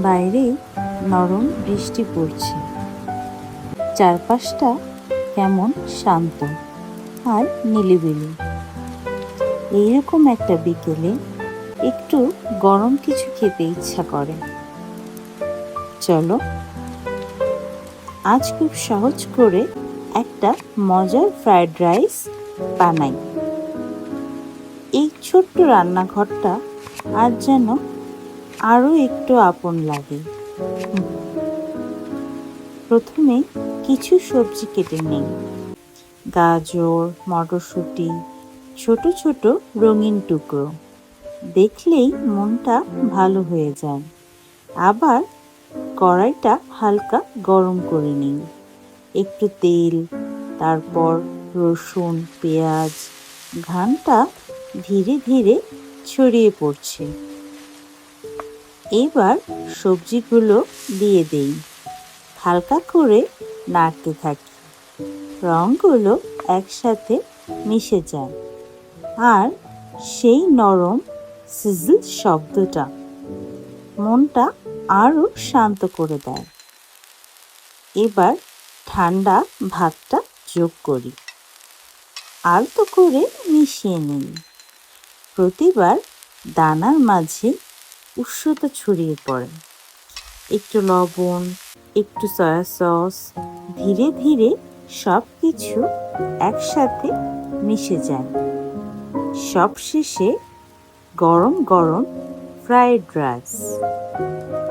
বাইরে নরম বৃষ্টি পড়ছে, চারপাশটা কেমন শান্ত আর নিলিবিলি। এইরকম একটা বিকেলে একটু গরম কিছু খেতে ইচ্ছা করে। চলো আজ খুব সহজ করে একটা মজার ফ্রাইড রাইস বানাই। এই ছোট্ট রান্নাঘরটা আজ যেন আরো একটু আপন লাগে। প্রথমে কিছু সবজি কেটে নেই। গাজর, মটরশুঁটি, ছোট ছোট রঙিন টুকরো। দেখলেই মনটা ভালো হয়ে যায়। আবার কড়াইটা হালকা গরম করে নিন। একটু তেল, তারপর রসুন, পেঁয়াজ। ঘ্রাণটা ধীরে ধীরে ছড়িয়ে পড়ছে। এবার সবজিগুলো দিয়ে দেই। হালকা করে নাড়তে থাকি। রঙগুলো একসাথে মিশে যায় আর সেই নরম সিজল শব্দটা মনটা আরো শান্ত করে দেয়। এবার ঠান্ডা ভাতটা যোগ করি। আলতো করে মিশিয়ে নিই। প্রতিবার দানার মাঝে উষ্ণতা ছড়িয়ে পড়ে। একটু লবণ, একটু সয়া সস। ধীরে ধীরে সব কিছু একসাথে মিশে যায়। সবশেষে গরম গরম ফ্রাইড রাইস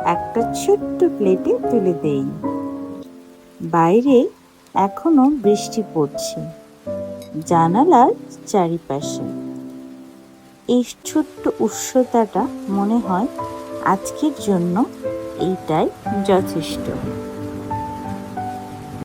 একটা ছোট্ট প্লেটে তুলে দেই। বাইরে এখনো বৃষ্টি পড়ছে জানালার চারিপাশে। এই ছোট্ট উষ্ণতাটা মনে হয় আজকের জন্য এইটাই যথেষ্ট।